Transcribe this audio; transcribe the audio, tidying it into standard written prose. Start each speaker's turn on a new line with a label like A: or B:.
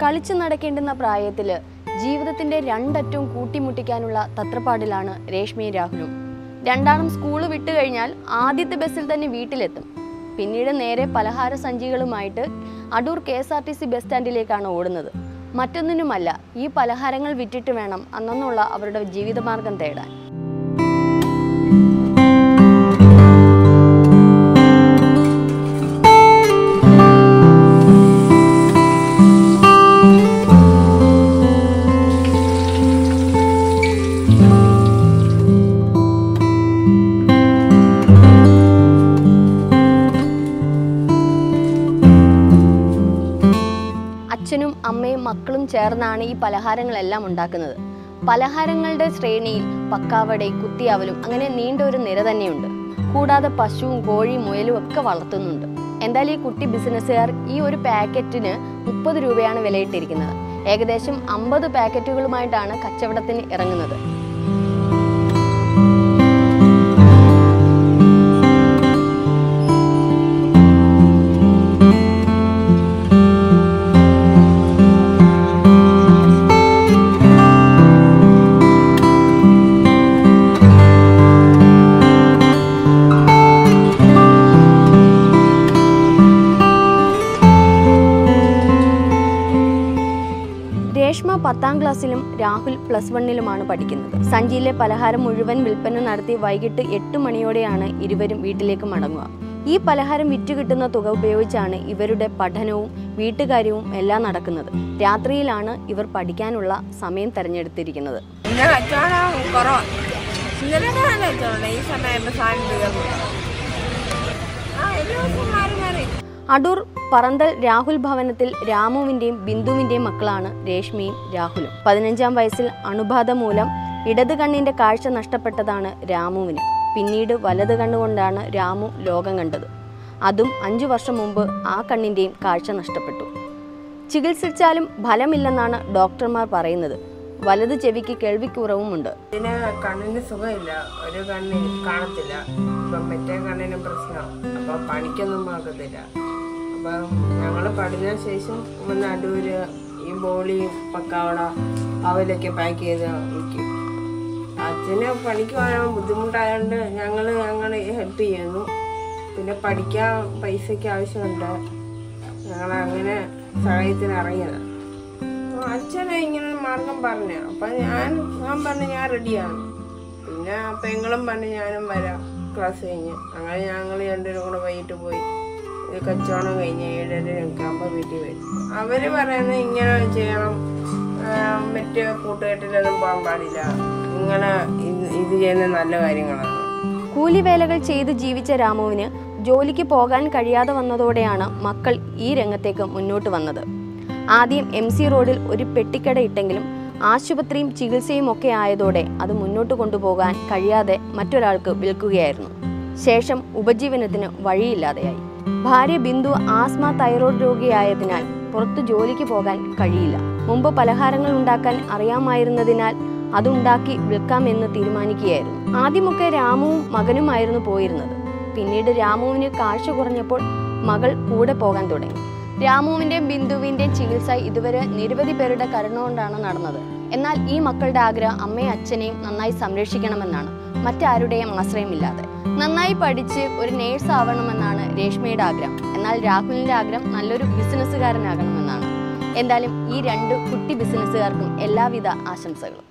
A: കളിച്ചു നടക്കേണ്ടുന്ന പ്രായത്തിൽ ജീവിതത്തിന്റെ രണ്ടറ്റവും കൂട്ടിമുട്ടിക്കാനുള്ള തത്രപ്പാടിലാണ് രേഷ്മയും രാഹുലും. രണ്ടാളും സ്കൂൾ വിട്ടു കഴിഞ്ഞാൽ ആദ്യത്തെ ബസ്സിൽ തന്നെ വീട്ടിലെത്തും. പിന്നീട് നേരെ പലഹാര സഞ്ചികളുമായിട്ട് അടൂർ KSRTC ബസ് സ്റ്റാൻഡിലേക്കാണ് ഓടുന്നത്. മറ്റൊന്നിനുമല്ല, ഈ പലഹാരങ്ങൾ വിറ്റിട്ട് വേണം അന്നുള്ള അവരുടെ ജീവിതമാർഗം തേടാൻ. അച്ഛനും അമ്മയും മക്കളും ചേർന്നാണ് ഈ പലഹാരങ്ങളെല്ലാം ഉണ്ടാക്കുന്നത്. പലഹാരങ്ങളുടെ ശ്രേണിയിൽ പക്കാവട, കുത്തിയാവലും അങ്ങനെ നീണ്ട ഒരു നിര തന്നെയുണ്ട്. കൂടാതെ പശുവും കോഴിയും മുയലും ഒക്കെ വളർത്തുന്നുണ്ട്. എന്തായാലും ഈ കുട്ടി ബിസിനസ്സുകാർ ഈ ഒരു പാക്കറ്റിന് 30 രൂപയാണ് വിലയിട്ടിരിക്കുന്നത്. ഏകദേശം 50 പാക്കറ്റുകളുമായിട്ടാണ് കച്ചവടത്തിന് ഇറങ്ങുന്നത്. രേഷ്മ 10ാം ക്ലാസ്സിലും രാഹുൽ +1-ലുമാണ് പഠിക്കുന്നത്. സഞ്ചിയിലെ പലഹാരം മുഴുവൻ വിൽപ്പന നടത്തി വൈകിട്ട് 8 മണിയോടെയാണ് ഇരുവരും വീട്ടിലേക്ക് മടങ്ങുക. ഈ പലഹാരം വിറ്റുകിട്ടുന്ന തുക ഉപയോഗിച്ചാണ് ഇവരുടെ പഠനവും വീട്ടുകാര്യവും എല്ലാം നടക്കുന്നത്. രാത്രിയിലാണ് ഇവർ പഠിക്കാനുള്ള സമയം തെരഞ്ഞെടുത്തിരിക്കുന്നത്. അടൂർ പറന്തൽ രാഹുൽ ഭവനത്തിൽ രാമുവിന്റെയും ബിന്ദുവിന്റെയും മക്കളാണ് രേഷ്മയും രാഹുലും. 15ാം വയസ്സിൽ അണുബാധ മൂലം ഇടത് കണ്ണിന്റെ കാഴ്ച നഷ്ടപ്പെട്ടതാണ് രാമുവിന്. പിന്നീട് വലത് കണ്ണുകൊണ്ടാണ് രാമു ലോകം കണ്ടത്. അതും 5 വർഷം മുമ്പ് ആ കണ്ണിന്റെയും കാഴ്ച നഷ്ടപ്പെട്ടു. ചികിത്സിച്ചാലും ഫലമില്ലെന്നാണ് ഡോക്ടർമാർ പറയുന്നത്. വലത് ചെവിക്ക് കേൾവിക്കുറവുമുണ്ട്.
B: കണ്ണിന് സുഖമില്ല, ഒരു കണ്ണിന് കാണത്തില്ല. മറ്റേ കണ്ണിന് പ്രശ്നം, അപ്പൊ പണിക്കൊന്നും ആകത്തില്ല. അപ്പം ഞങ്ങൾ പഠിച്ച ശേഷം അടൂര് ഈ ബോളി, പക്കാവട, അവലൊക്കെ പാക്ക് ചെയ്ത് വിൽക്കും. അച്ഛന് പണിക്ക് പോകാൻ ബുദ്ധിമുട്ടായതുകൊണ്ട് ഞങ്ങൾ ഹെൽപ്പ് ചെയ്യുന്നു. പിന്നെ പഠിക്കാൻ പൈസയ്ക്ക് ആവശ്യമുണ്ട്. ഞങ്ങളങ്ങനെ സഹായത്തിന് ഇറങ്ങിയത്. അച്ഛനെ ഇങ്ങനെ മാർഗം പറഞ്ഞു. അപ്പം ഞാൻ പറഞ്ഞു ഞാൻ റെഡിയാണ്. പിന്നെ പെങ്ങളും പറഞ്ഞു ഞാനും വരാം ക്ലാസ് കഴിഞ്ഞ്. അങ്ങനെ ഞങ്ങൾ രണ്ടുപേരും കൂടെ വൈകിട്ട് പോയി. കച്ചവടം കഴിഞ്ഞ് 7:30 ആകുമ്പോൾ വീട്ടിൽ വരും. അവർ പറയുന്നത് ഇങ്ങനെ ചെയ്യണം, മറ്റേ കൂട്ടുകെട്ടിലൊന്നും പോകാൻ പാടില്ല, ഇങ്ങനെ ഇത് ചെയ്യുന്ന നല്ല കാര്യങ്ങളാണ്.
A: കൂലിവേലകൾ ചെയ്ത് ജീവിച്ച രാമുവിന് ജോലിക്ക് പോകാൻ കഴിയാതെ വന്നതോടെയാണ് മക്കൾ ഈ രംഗത്തേക്ക് മുന്നോട്ട് വന്നത്. ആദ്യം MC റോഡിൽ ഒരു പെട്ടിക്കട ഇട്ടെങ്കിലും ആശുപത്രിയും ചികിത്സയും ഒക്കെ ആയതോടെ അത് മുന്നോട്ട് കൊണ്ടുപോകാൻ കഴിയാതെ മറ്റൊരാൾക്ക് വിൽക്കുകയായിരുന്നു. ശേഷം ഉപജീവനത്തിന് വഴിയില്ലാതെയായി. ഭാര്യ ബിന്ദു ആസ്മ തൈറോയ്ഡ് രോഗിയായതിനാൽ പുറത്തു ജോലിക്ക് പോകാൻ കഴിയില്ല. മുമ്പ് പലഹാരങ്ങൾ ഉണ്ടാക്കാൻ അറിയാമായിരുന്നതിനാൽ അതുണ്ടാക്കി വിൽക്കാമെന്ന് തീരുമാനിക്കുകയായിരുന്നു. ആദ്യമൊക്കെ രാമുവും മകനുമായിരുന്നു പോയിരുന്നത്. പിന്നീട് രാമുവിന് കാഴ്ച കുറഞ്ഞപ്പോൾ മകൾ കൂടെ പോകാൻ തുടങ്ങി. രാമുവിന്റെയും ബിന്ദുവിന്റെയും ചികിത്സ ഇതുവരെ നിരവധി പേരുടെ കരുണ കൊണ്ടാണ് നടന്നത്. എന്നാൽ ഈ മക്കളുടെ ആഗ്രഹം അമ്മയും അച്ഛനെയും നന്നായി സംരക്ഷിക്കണമെന്നാണ്, മറ്റാരുടെയും ആശ്രയമില്ലാതെ. നന്നായി പഠിച്ച് ഒരു നേഴ്സ് ആവണമെന്നാണ് രേഷ്മയുടെ ആഗ്രഹം. എന്നാൽ രാഹുലിന്റെ ആഗ്രഹം നല്ലൊരു ബിസിനസ്സുകാരനാകണമെന്നാണ്. എന്തായാലും ഈ 2 കുട്ടി ബിസിനസ്സുകാർക്കും എല്ലാവിധ ആശംസകളും.